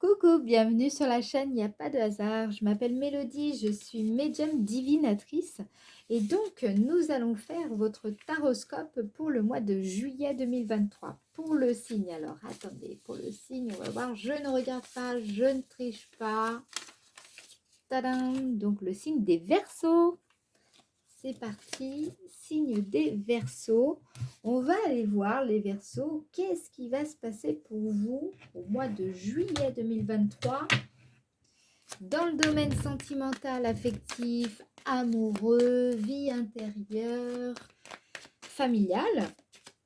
Coucou, bienvenue sur la chaîne Il n'y a pas de hasard. Je m'appelle Mélodie, je suis médium divinatrice et donc nous allons faire votre taroscope pour le mois de juillet 2023. Pour le signe, alors attendez, pour le signe, on va voir, je ne regarde pas, je ne triche pas. Tadam, donc le signe des Verseaux. C'est parti, signe des Verseaux. On va aller voir les Verseaux. Qu'est-ce qui va se passer pour vous au mois de juillet 2023 dans le domaine sentimental, affectif, amoureux, vie intérieure, familiale?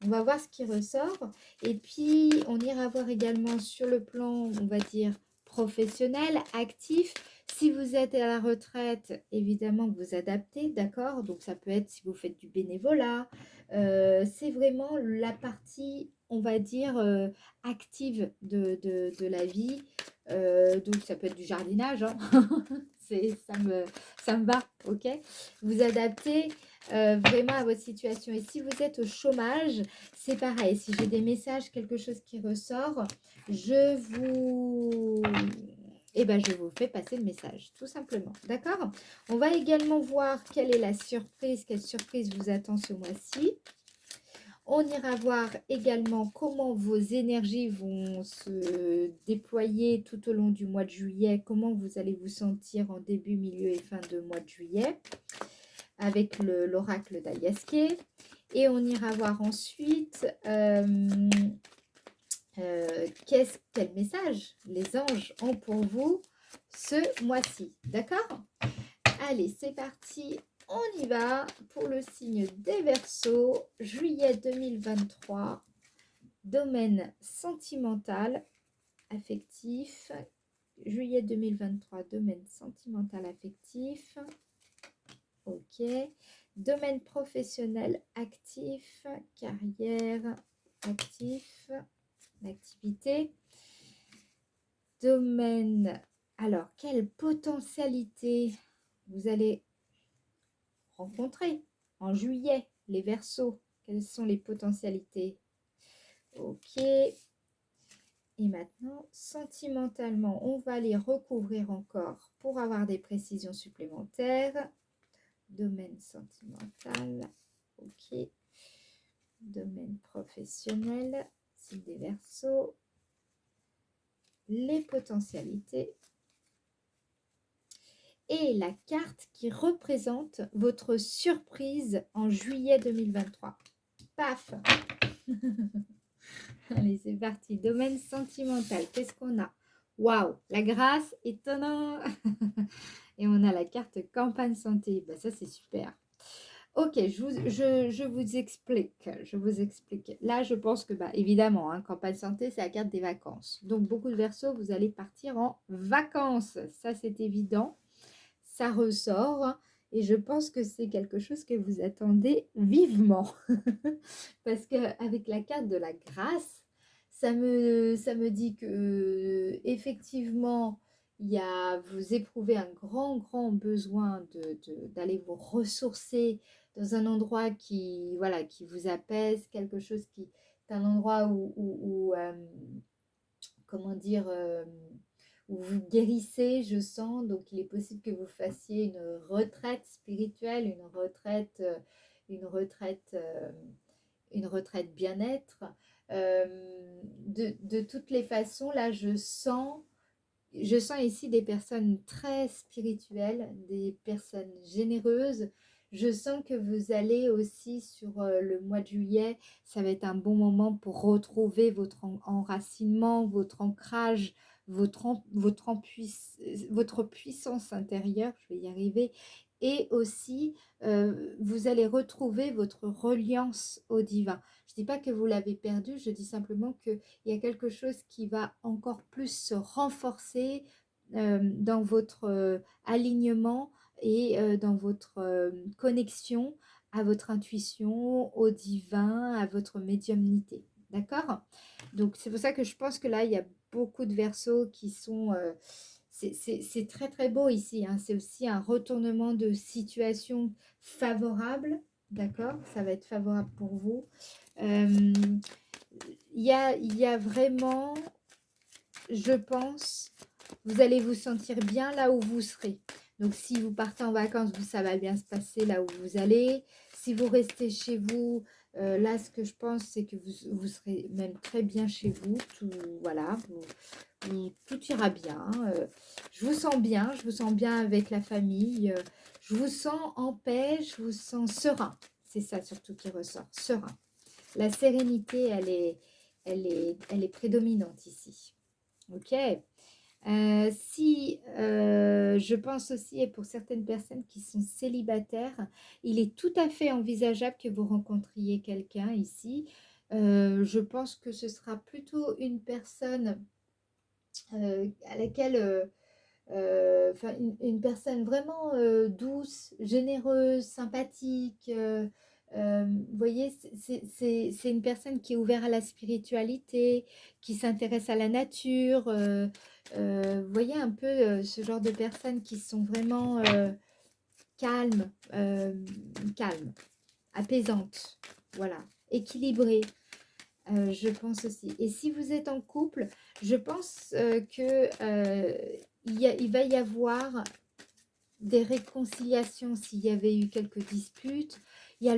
On va voir ce qui ressort. Et puis, on ira voir également sur le plan, on va dire, professionnel, actif. Si vous êtes à la retraite, évidemment que vous adaptez, d'accord? Donc, ça peut être si vous faites du bénévolat. C'est vraiment la partie, on va dire, active de la vie. Donc, ça peut être du jardinage, hein. Ça me va, ok? Vous adaptez vraiment à votre situation. Et si vous êtes au chômage, c'est pareil. Si j'ai des messages, quelque chose qui ressort, je vous... je vous fais passer le message, tout simplement. D'accord? On va également voir quelle est la surprise, quelle surprise vous attend ce mois-ci. On ira voir également comment vos énergies vont se déployer tout au long du mois de juillet, comment vous allez vous sentir en début, milieu et fin de mois de juillet avec l'oracle d'Ayaske. Et on ira voir ensuite quel message les anges ont pour vous ce mois-ci. D'accord? Allez, c'est parti. On y va pour le signe des Verseaux, juillet 2023, domaine sentimental, affectif. Juillet 2023, domaine sentimental, affectif. Ok. Domaine professionnel actif, carrière actif, l'activité. Domaine, alors, quelle potentialité vous allez rencontrer en juillet, les Verseaux? Quelles sont les potentialités? Ok. Et maintenant, sentimentalement, on va les recouvrir encore pour avoir des précisions supplémentaires. Domaine sentimental, ok. Domaine professionnel, signe des Verseaux. Les potentialités. Et la carte qui représente votre surprise en juillet 2023. Paf! Allez, c'est parti. Domaine sentimental, qu'est-ce qu'on a? Waouh, la grâce, étonnant. Et on a la carte campagne santé. Ben, ça, c'est super. Ok, je vous explique. Je vous explique. Là, je pense que, bah, évidemment, hein, campagne santé, c'est la carte des vacances. Donc, beaucoup de Verseaux, vous allez partir en vacances. Ça, c'est évident. Ça ressort. Et je pense que c'est quelque chose que vous attendez vivement. Parce qu'avec la carte de la grâce, ça me dit que effectivement, vous éprouvez un grand besoin d'aller vous ressourcer dans un endroit qui, voilà, qui vous apaise, quelque chose qui est un endroit comment dire, où vous guérissez, je sens. Donc, il est possible que vous fassiez une retraite spirituelle, une retraite, une retraite bien-être. De toutes les façons, là, je sens ici des personnes très spirituelles, des personnes généreuses. Je sens que vous allez aussi sur le mois de juillet, ça va être un bon moment pour retrouver votre enracinement, votre ancrage, votre puissance intérieure, je vais y arriver, et aussi vous allez retrouver votre reliance au divin. Je ne dis pas que vous l'avez perdu, je dis simplement qu'il y a quelque chose qui va encore plus se renforcer dans votre alignement et dans votre connexion à votre intuition, au divin, à votre médiumnité. D'accord? Donc, c'est pour ça que je pense que là, il y a beaucoup de Verseaux qui sont... c'est très beau ici, hein. C'est aussi un retournement de situation favorable. D'accord? Ça va être favorable pour vous. Il y a vraiment je pense, vous allez vous sentir bien là où vous serez. Donc, si vous partez en vacances, ça va bien se passer là où vous allez. Si vous restez chez vous, là, ce que je pense, c'est que vous serez même très bien chez vous. Tout, voilà, tout ira bien. Je vous sens bien avec la famille. Je vous sens en paix, je vous sens serein. C'est ça surtout qui ressort, serein. La sérénité, elle est prédominante ici. Ok. Si je pense aussi, et pour certaines personnes qui sont célibataires, il est tout à fait envisageable que vous rencontriez quelqu'un ici. Je pense que ce sera plutôt une personne à laquelle, enfin une personne vraiment douce, généreuse, sympathique. Vous voyez, c'est une personne qui est ouverte à la spiritualité, qui s'intéresse à la nature. Vous voyez un peu ce genre de personnes qui sont vraiment calmes, calmes, apaisantes, voilà, équilibrées. Je pense aussi. Et si vous êtes en couple, je pense que il va y avoir des réconciliations s'il y avait eu quelques disputes. Il y a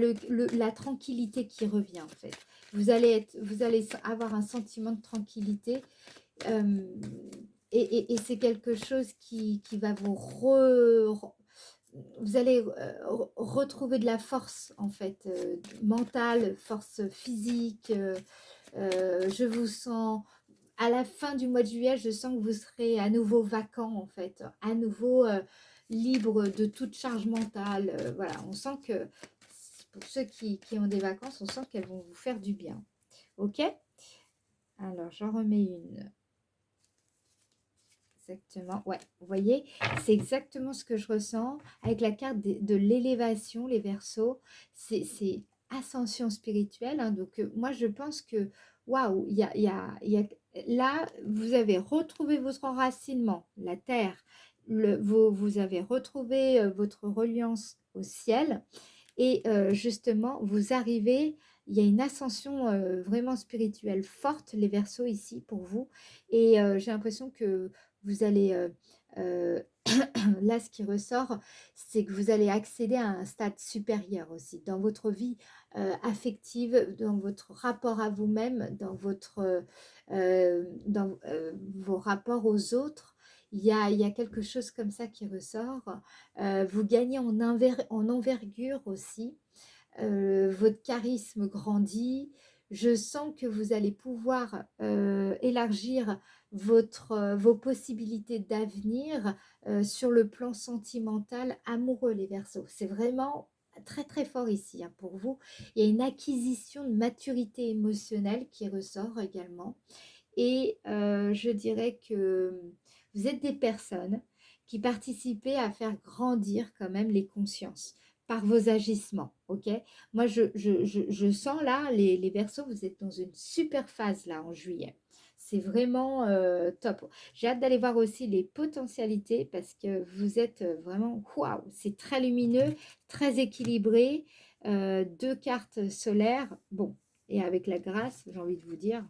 la tranquillité qui revient en fait. Vous allez avoir un sentiment de tranquillité euh, et c'est quelque chose qui va vous allez retrouver de la force en fait, mentale, force physique. Je vous sens, à la fin du mois de juillet, je sens que vous serez à nouveau vacant en fait, à nouveau libre de toute charge mentale. Voilà, on sent que pour ceux qui ont des vacances, on sent qu'elles vont vous faire du bien. Ok? Alors, j'en remets une. Exactement, ouais, vous voyez, c'est exactement ce que je ressens avec la carte de l'élévation, les Verseaux, c'est ascension spirituelle, hein, donc moi je pense que, waouh, là, vous avez retrouvé votre enracinement, la terre, vous avez retrouvé votre reliance au ciel, et justement, vous arrivez, il y a une ascension vraiment spirituelle forte, les Verseaux ici pour vous. Et j'ai l'impression que vous allez, là ce qui ressort, c'est que vous allez accéder à un stade supérieur aussi dans votre vie affective, dans votre rapport à vous-même, dans vos rapports aux autres. Il y a quelque chose comme ça qui ressort. Vous gagnez en envergure aussi. Votre charisme grandit. Je sens que vous allez pouvoir élargir vos possibilités d'avenir sur le plan sentimental, amoureux, les Verseaux. C'est vraiment très très fort ici hein, pour vous. Il y a une acquisition de maturité émotionnelle qui ressort également. Et je dirais que vous êtes des personnes qui participez à faire grandir quand même les consciences par vos agissements, ok? Moi, je sens là, les Verseaux, vous êtes dans une super phase là en juillet. C'est vraiment top. J'ai hâte d'aller voir aussi les potentialités parce que vous êtes vraiment, waouh, c'est très lumineux, très équilibré. Deux cartes solaires, bon, et avec la grâce, j'ai envie de vous dire,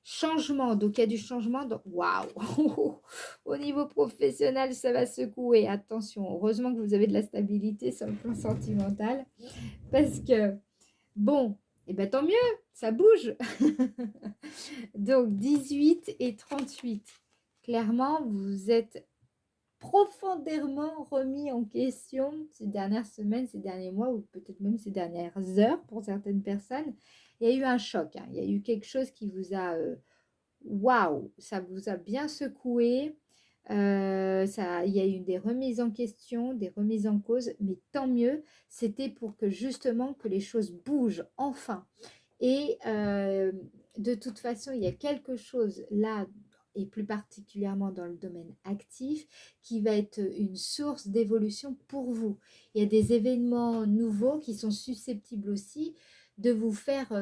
changement, donc il y a du changement. Donc, waouh! Au niveau professionnel, ça va secouer. Attention, heureusement que vous avez de la stabilité sur le plan sentimental. Parce que, bon, et ben tant mieux, ça bouge. Donc, 18 et 38. Clairement, vous êtes profondément remis en question ces dernières semaines, ces derniers mois, ou peut-être même ces dernières heures pour certaines personnes. Il y a eu un choc, hein. Il y a eu quelque chose qui vous a waouh, ça vous a bien secoué. Il y a eu des remises en question, des remises en cause, mais tant mieux. C'était pour que justement que les choses bougent enfin. Et de toute façon, il y a quelque chose là, et plus particulièrement dans le domaine actif, qui va être une source d'évolution pour vous. Il y a des événements nouveaux qui sont susceptibles aussi de vous faire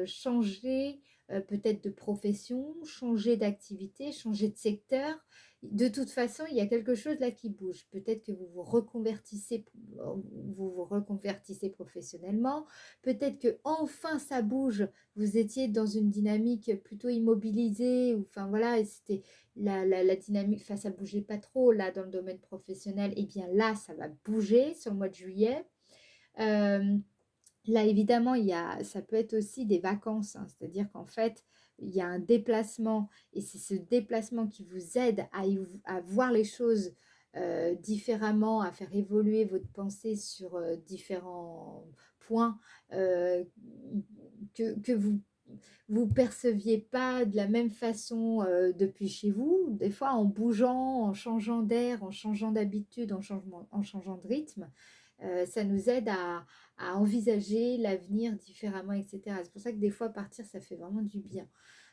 changer peut-être de profession, changer d'activité, changer de secteur. De toute façon, il y a quelque chose là qui bouge. Peut-être que vous vous reconvertissez professionnellement. Peut-être que enfin ça bouge. Vous étiez dans une dynamique plutôt immobilisée. Enfin voilà, et c'était la dynamique, enfin ça bougeait pas trop là dans le domaine professionnel. Et bien là, ça va bouger sur le mois de juillet. Euh, Là, évidemment, ça peut être aussi des vacances, hein. C'est-à-dire qu'en fait, il y a un déplacement et c'est ce déplacement qui vous aide à voir les choses différemment, à faire évoluer votre pensée sur différents points euh, que vous perceviez pas de la même façon depuis chez vous. Des fois, en bougeant, en changeant d'air, en changeant d'habitude, en changeant de rythme, ça nous aide à envisager l'avenir différemment, etc. C'est pour ça que des fois, partir, ça fait vraiment du bien.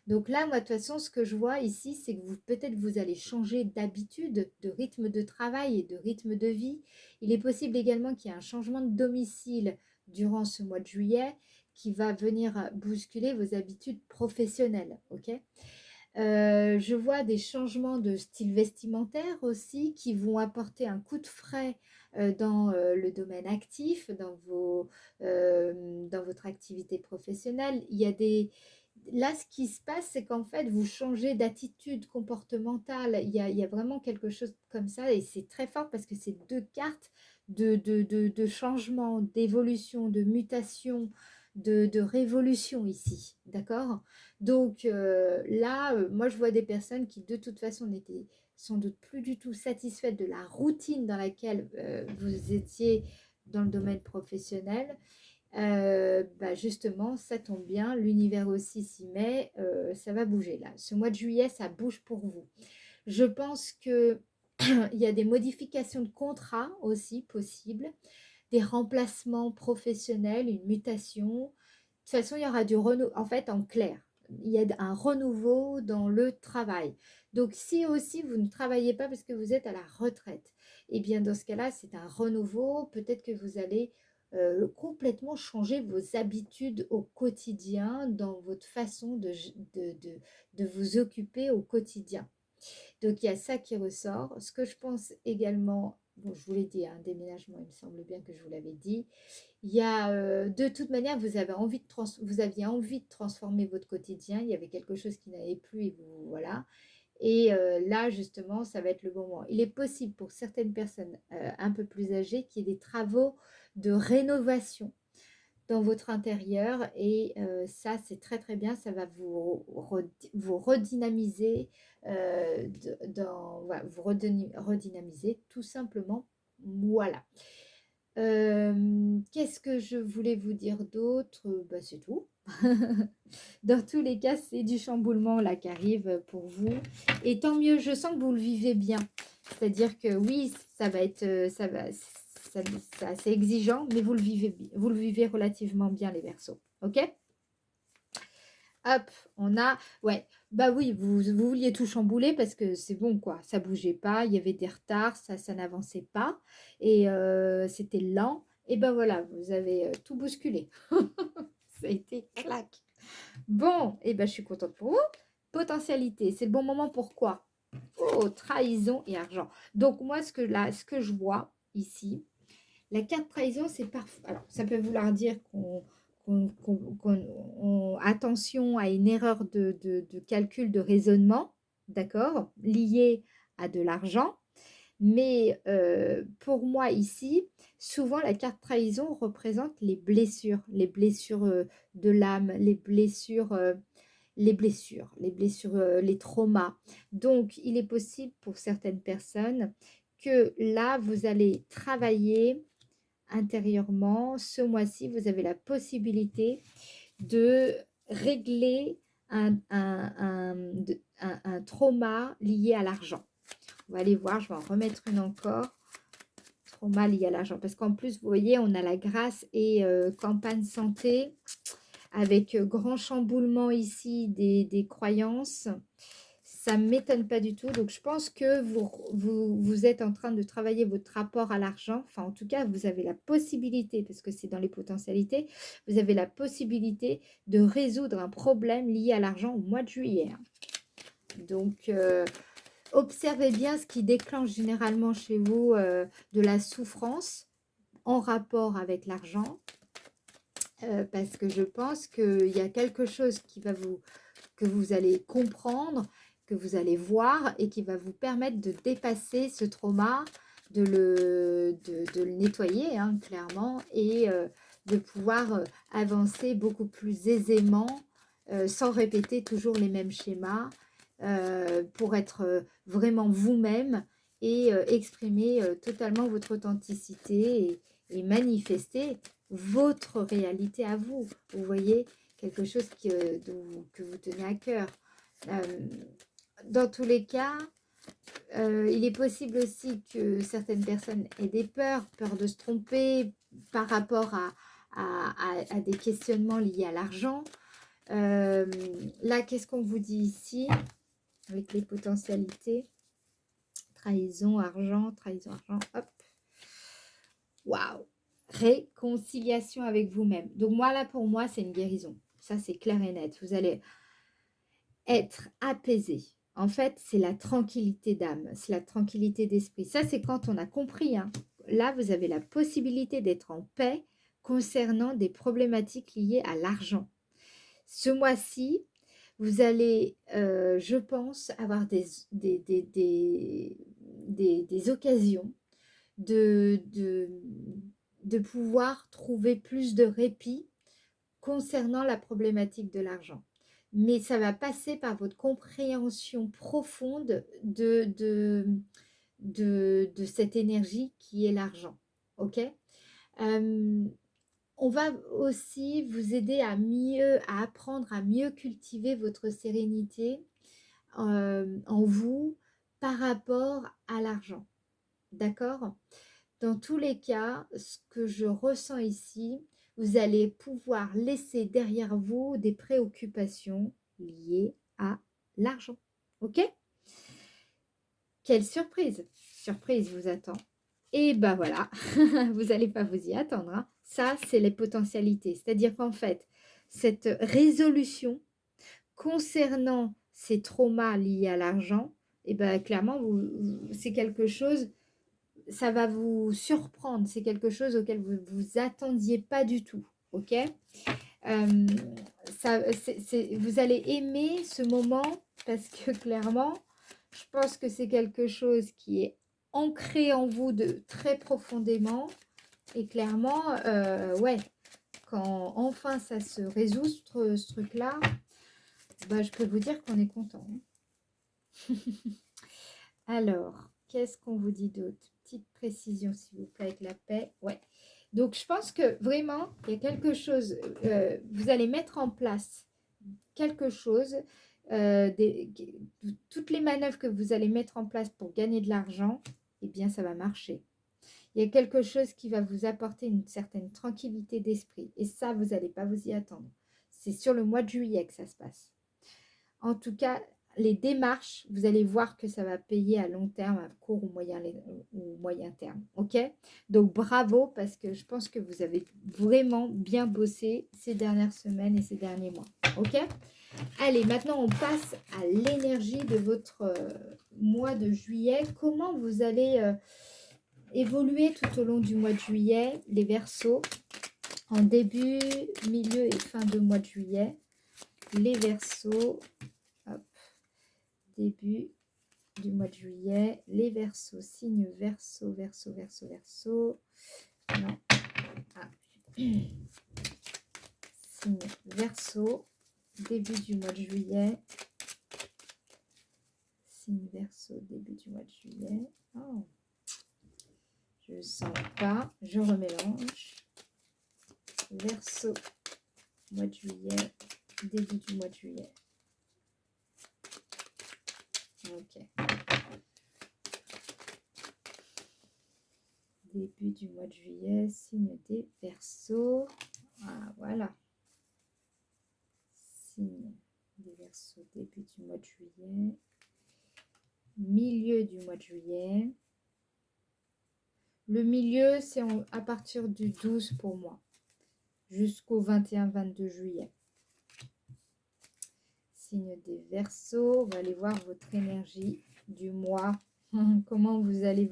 Donc là, moi, de toute façon, ce que je vois ici, c'est que peut-être vous allez changer d'habitude, de rythme de travail et de rythme de vie. Il est possible également qu'il y ait un changement de domicile durant ce mois de juillet qui va venir bousculer vos habitudes professionnelles, ok? Je vois des changements de style vestimentaire aussi qui vont apporter un coup de frais dans le domaine actif, dans votre activité professionnelle. Là, ce qui se passe, c'est qu'en fait, vous changez d'attitude comportementale. Il y a vraiment quelque chose comme ça et c'est très fort parce que c'est deux cartes de changement, d'évolution, de mutation, de révolution ici. D'accord? Donc là, moi, je vois des personnes qui, de toute façon, n'étaient sans doute plus du tout satisfaites de la routine dans laquelle vous étiez dans le domaine professionnel. Justement, ça tombe bien, l'univers aussi s'y met, ça va bouger là. Ce mois de juillet, ça bouge pour vous. Je pense que il y a des modifications de contrat aussi possibles, des remplacements professionnels, une mutation. De toute façon, il y aura du renouveau. En fait, en clair, il y a un renouveau dans le travail. Donc, si aussi vous ne travaillez pas parce que vous êtes à la retraite, eh bien, dans ce cas-là, c'est un renouveau. Peut-être que vous allez complètement changer vos habitudes au quotidien, dans votre façon de vous occuper au quotidien. Donc il y a ça qui ressort. Ce que je pense également, bon, je vous l'ai dit, un déménagement, il me semble bien que je vous l'avais dit. Il y a, de toute manière, vous aviez envie de transformer votre quotidien. Il y avait quelque chose qui n'allait plus et vous, voilà. Et là, justement, ça va être le bon moment. Il est possible pour certaines personnes un peu plus âgées qu'il y ait des travaux de rénovation dans votre intérieur et ça c'est très très bien, ça va vous redynamiser voilà, redynamiser tout simplement, voilà. Qu'est-ce que je voulais vous dire d'autre? C'est tout. Dans tous les cas, c'est du chamboulement là qui arrive pour vous. Et tant mieux, je sens que vous le vivez bien. C'est-à-dire que oui, ça va être, c'est assez exigeant, mais vous le vivez relativement bien les Verseaux. Ok? Hop, on a, ouais, bah oui, vous vouliez tout chambouler parce que c'est bon quoi, ça bougeait pas, il y avait des retards, ça n'avançait pas et c'était lent. Et ben voilà, vous avez tout bousculé. Ça a été clac. Bon, et ben je suis contente pour vous. Potentialité, c'est le bon moment pour quoi? Oh, trahison et argent. Donc moi, ce que je vois ici, la carte trahison, c'est parfois. Alors, ça peut vouloir dire attention à une erreur de calcul, de raisonnement, d'accord, liée à de l'argent. Mais pour moi ici, souvent la carte trahison représente les blessures de l'âme, les traumas. Donc, il est possible pour certaines personnes que là, vous allez travailler intérieurement. Ce mois-ci, vous avez la possibilité de régler un trauma lié à l'argent. On va aller voir, je vais en remettre une encore. Trauma lié à l'argent. Parce qu'en plus, vous voyez, on a la grâce et campagne santé avec grand chamboulement ici des croyances. ça ne m'étonne pas du tout. Donc, je pense que vous êtes en train de travailler votre rapport à l'argent. Enfin, en tout cas, vous avez la possibilité, parce que c'est dans les potentialités, vous avez la possibilité de résoudre un problème lié à l'argent au mois de juillet, hein. Donc, observez bien ce qui déclenche généralement chez vous de la souffrance en rapport avec l'argent. Parce que je pense qu'il y a quelque chose que vous allez comprendre, que vous allez voir et qui va vous permettre de dépasser ce trauma, de le nettoyer, hein, clairement, et de pouvoir avancer beaucoup plus aisément, sans répéter toujours les mêmes schémas, pour être vraiment vous-même et exprimer totalement votre authenticité et manifester votre réalité à vous. Vous voyez, quelque chose que vous tenez à cœur. Dans tous les cas, il est possible aussi que certaines personnes aient des peurs de se tromper par rapport à des questionnements liés à l'argent. Là, qu'est-ce qu'on vous dit ici avec les potentialités? Trahison, argent, hop. Waouh! Réconciliation avec vous-même. Donc moi, là, pour moi, c'est une guérison. Ça, c'est clair et net. Vous allez être apaisé. En fait, c'est la tranquillité d'âme, c'est la tranquillité d'esprit. Ça, c'est quand on a compris, hein. Là, vous avez la possibilité d'être en paix concernant des problématiques liées à l'argent. Ce mois-ci, vous allez, je pense, avoir des occasions de pouvoir trouver plus de répit concernant la problématique de l'argent. Mais ça va passer par votre compréhension profonde de cette énergie qui est l'argent. Ok? On va aussi vous aider à apprendre à mieux cultiver votre sérénité en vous par rapport à l'argent. D'accord? Dans tous les cas, ce que je ressens ici, vous allez pouvoir laisser derrière vous des préoccupations liées à l'argent. Ok? Quelle surprise! Surprise vous attend. Et ben voilà, vous n'allez pas vous y attendre, hein. Ça, c'est les potentialités. C'est-à-dire qu'en fait, cette résolution concernant ces traumas liés à l'argent, et ben clairement, c'est quelque chose, ça va vous surprendre. C'est quelque chose auquel vous ne vous attendiez pas du tout. Ok? Euh, vous allez aimer ce moment parce que clairement, je pense que c'est quelque chose qui est ancré en vous de très profondément. Et clairement, ouais, quand enfin ça se résout, ce truc-là, bah, je peux vous dire qu'on est content, hein. Alors, qu'est-ce qu'on vous dit d'autre? Petite précision, s'il vous plaît, avec la paix. Ouais. Donc, je pense que vraiment, il y a quelque chose, vous allez mettre en place quelque chose, toutes les manœuvres que vous allez mettre en place pour gagner de l'argent, eh bien, ça va marcher. Il y a quelque chose qui va vous apporter une certaine tranquillité d'esprit. Et ça, vous n'allez pas vous y attendre. C'est sur le mois de juillet que ça se passe. En tout cas, les démarches, vous allez voir que ça va payer à long terme, à court ou moyen terme. Ok? Donc, bravo, parce que je pense que vous avez vraiment bien bossé ces dernières semaines et ces derniers mois. Ok? Allez, maintenant, on passe à l'énergie de votre mois de juillet. Comment vous allez évoluer tout au long du mois de juillet, les Verseaux, en début, milieu et fin de mois de juillet. Les Verseaux, hop, début du mois de juillet, les Verseaux, signe Verseau, Verseau, Verseau, Verseau. Non. Ah. Signe Verseau, début du mois de juillet. Signe Verseau, début du mois de juillet. Oh. Je ne sens pas, je remélange. Verseau, mois de juillet, début du mois de juillet. Ok. Début du mois de juillet, signe des Verseaux. Ah, voilà. Signe des Verseaux, début du mois de juillet. milieu du mois de juillet. Le milieu, c'est à partir du 12 pour moi, jusqu'au 21-22 juillet. Signe des Verseaux, on va aller voir votre énergie du mois. Comment vous allez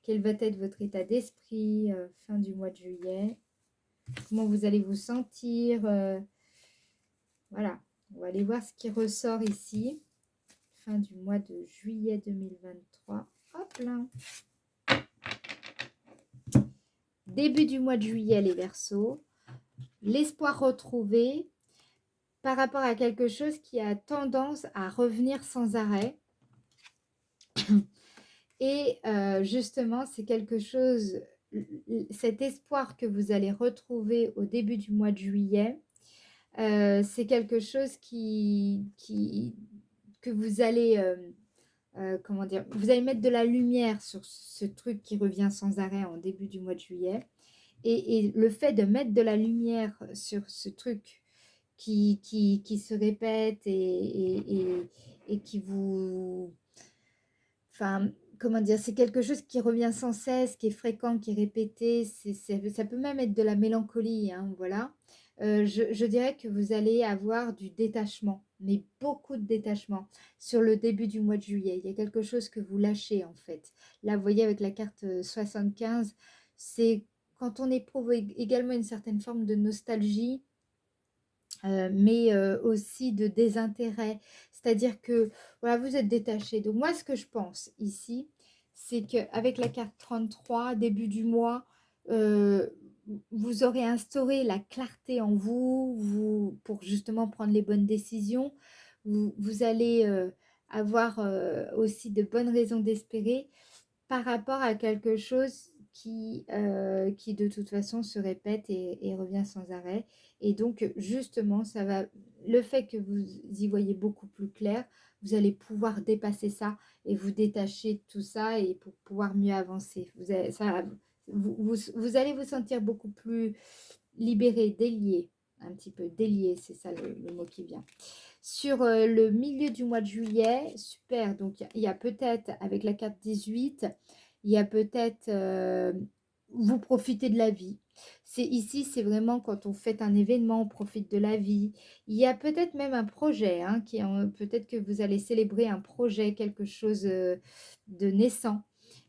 quel va être votre état d'esprit fin du mois de juillet. Comment vous allez vous sentir. Voilà, on va aller voir ce qui ressort ici. Fin du mois de juillet 2023. Hop là. Début du mois de juillet, les Verseaux. L'espoir retrouvé par rapport à quelque chose qui a tendance à revenir sans arrêt. Et justement, c'est quelque chose, cet espoir que vous allez retrouver au début du mois de juillet, c'est quelque chose que vous allez, comment dire, vous allez mettre de la lumière sur ce truc qui revient sans arrêt en début du mois de juillet. Et le fait de mettre de la lumière sur ce truc qui se répète et qui vous... Enfin, comment dire, c'est quelque chose qui revient sans cesse, qui est fréquent, qui est répété. Ça peut même être de la mélancolie, hein, voilà. Je dirais que vous allez avoir du détachement, mais beaucoup de détachement sur le début du mois de juillet. Il y a quelque chose que vous lâchez, en fait. Là, vous voyez, avec la carte 75, c'est quand on éprouve également une certaine forme de nostalgie, mais aussi de désintérêt. C'est-à-dire que voilà, vous êtes détaché. Donc moi, ce que je pense ici, c'est qu'avec la carte 33, début du mois, vous aurez instauré la clarté en vous pour justement prendre les bonnes décisions. Vous allez avoir aussi de bonnes raisons d'espérer par rapport à quelque chose qui de toute façon se répète et revient sans arrêt. Et donc, justement, le fait que vous y voyez beaucoup plus clair, vous allez pouvoir dépasser ça et vous détacher de tout ça et pour pouvoir mieux avancer. Vous allez vous sentir beaucoup plus libéré, délié, un petit peu délié, c'est ça le mot qui vient. Sur le milieu du mois de juillet, super, donc il y a peut-être, avec la carte 18, il y a peut-être, vous profitez de la vie. Ici, c'est vraiment quand on fait un événement, on profite de la vie. Il y a peut-être même un projet, hein, peut-être que vous allez célébrer un projet, quelque chose de naissant.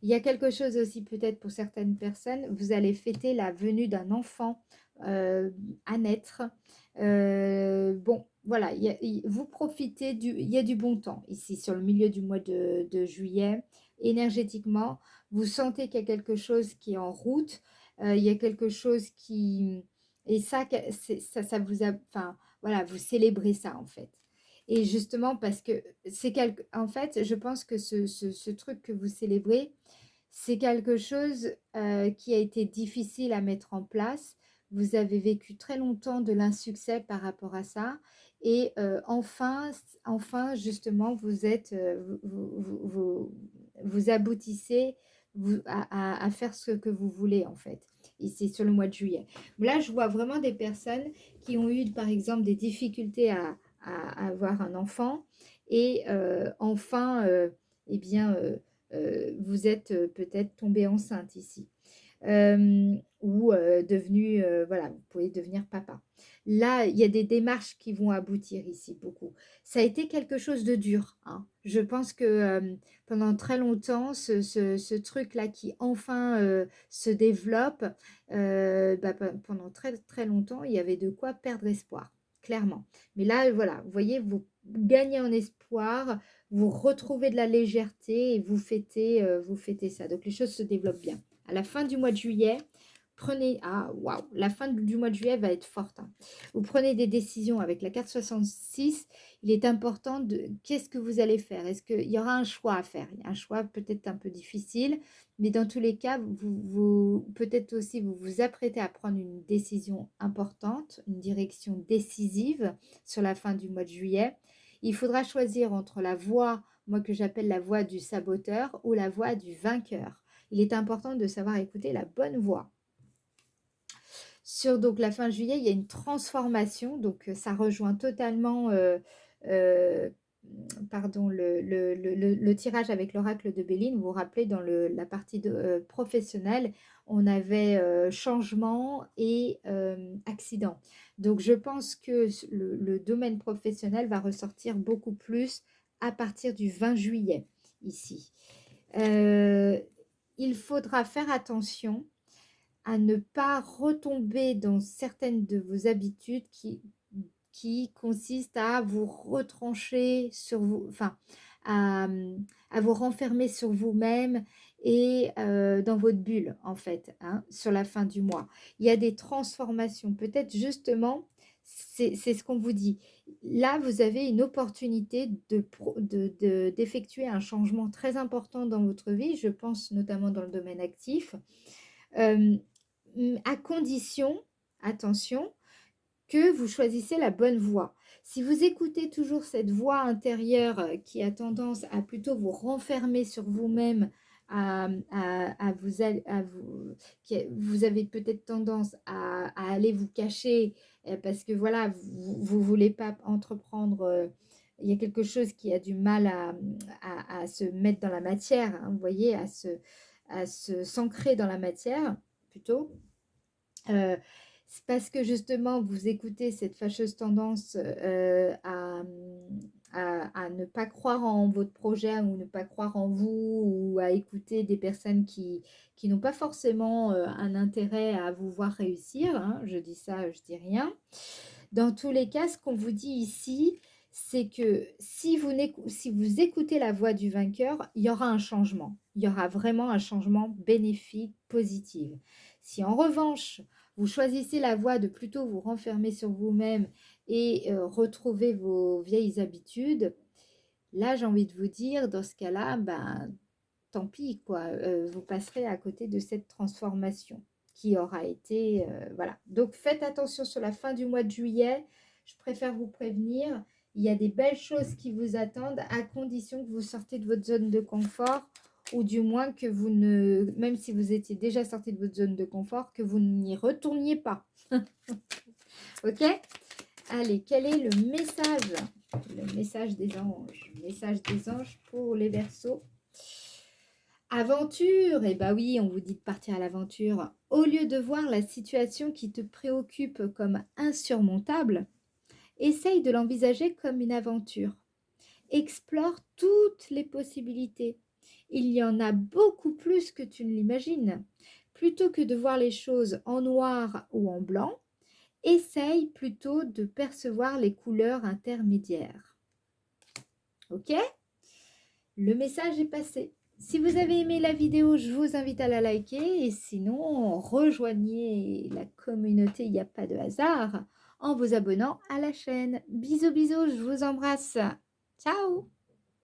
Il y a quelque chose aussi peut-être pour certaines personnes, vous allez fêter la venue d'un enfant à naître. Bon, voilà, vous profitez il y a du bon temps ici sur le milieu du mois de juillet. Énergétiquement, vous sentez qu'il y a quelque chose qui est en route, il y a quelque chose qui... Et ça, ça vous a... Enfin, voilà, vous célébrez ça en fait. Et justement parce que en fait, je pense que ce truc que vous célébrez, c'est quelque chose qui a été difficile à mettre en place. Vous avez vécu très longtemps de l'insuccès par rapport à ça. Et enfin, justement, vous aboutissez à faire ce que vous voulez, en fait. Ici, sur le mois de juillet. Là, je vois vraiment des personnes qui ont eu, par exemple, des difficultés à avoir un enfant. Et enfin, eh bien... vous êtes peut-être tombé enceinte ici. Ou devenu, voilà, vous pouvez devenir papa. Là, il y a des démarches qui vont aboutir ici, beaucoup. Ça a été quelque chose de dur, hein. Je pense que pendant très longtemps, ce truc-là qui enfin se développe, pendant très, très longtemps, il y avait de quoi perdre espoir, clairement. Mais là, voilà, vous voyez, vous gagnez en espoir, vous retrouvez de la légèreté et vous fêtez ça. Donc les choses se développent bien. À la fin du mois de juillet, waouh, la fin du mois de juillet va être forte, hein. Vous prenez des décisions avec la carte 66. Il est important qu'est-ce que vous allez faire? Est-ce qu'il y aura un choix à faire? Il y a un choix peut-être un peu difficile, mais dans tous les cas, peut-être aussi vous vous apprêtez à prendre une décision importante, une direction décisive sur la fin du mois de juillet. Il faudra choisir entre la voie, moi que j'appelle la voie du saboteur, ou la voie du vainqueur. Il est important de savoir écouter la bonne voie. Sur donc la fin juillet, il y a une transformation, donc ça rejoint totalement pardon, le tirage avec l'oracle de Béline, vous vous rappelez, dans la partie professionnelle, on avait changement et accident. Donc, je pense que le domaine professionnel va ressortir beaucoup plus à partir du 20 juillet, ici. Il faudra faire attention à ne pas retomber dans certaines de vos habitudes qui consistent à vous retrancher sur vous, enfin, à, à vous renfermer sur vous-même et dans votre bulle, en fait, hein, sur la fin du mois. Il y a des transformations. Peut-être justement, c'est ce qu'on vous dit. Là, vous avez une opportunité d'effectuer un changement très important dans votre vie. Je pense notamment dans le domaine actif. Euh, à condition, attention, que vous choisissez la bonne voie. Si vous écoutez toujours cette voix intérieure qui a tendance à plutôt vous renfermer sur vous-même, vous avez peut-être tendance à aller vous cacher parce que voilà, vous ne voulez pas entreprendre. Il y a quelque chose qui a du mal à se mettre dans la matière, hein, vous voyez, à se s'ancrer dans la matière plutôt. C'est parce que justement, vous écoutez cette fâcheuse tendance à ne pas croire en votre projet ou ne pas croire en vous ou à écouter des personnes qui n'ont pas forcément un intérêt à vous voir réussir, hein. Je dis ça, je dis rien. Dans tous les cas, ce qu'on vous dit ici, c'est que si vous écoutez la voix du vainqueur, il y aura un changement. Il y aura vraiment un changement bénéfique, positif. Si en revanche, vous choisissez la voie de plutôt vous renfermer sur vous-même et retrouver vos vieilles habitudes, là, j'ai envie de vous dire, dans ce cas-là, ben, tant pis, quoi. Vous passerez à côté de cette transformation qui aura été... voilà. Donc, faites attention sur la fin du mois de juillet. Je préfère vous prévenir. Il y a des belles choses qui vous attendent à condition que vous sortez de votre zone de confort ou du moins que vous ne... Même si vous étiez déjà sorti de votre zone de confort, que vous n'y retourniez pas. Ok? Allez, quel est le message? Le message des anges. Le message des anges pour les Verseaux. Aventure, eh bien oui, on vous dit de partir à l'aventure. Au lieu de voir la situation qui te préoccupe comme insurmontable, essaye de l'envisager comme une aventure. Explore toutes les possibilités. Il y en a beaucoup plus que tu ne l'imagines. Plutôt que de voir les choses en noir ou en blanc, essaye plutôt de percevoir les couleurs intermédiaires. Ok? Le message est passé. Si vous avez aimé la vidéo, je vous invite à la liker et sinon, rejoignez la communauté Il n'y a pas de hasard en vous abonnant à la chaîne. Bisous, bisous, je vous embrasse. Ciao!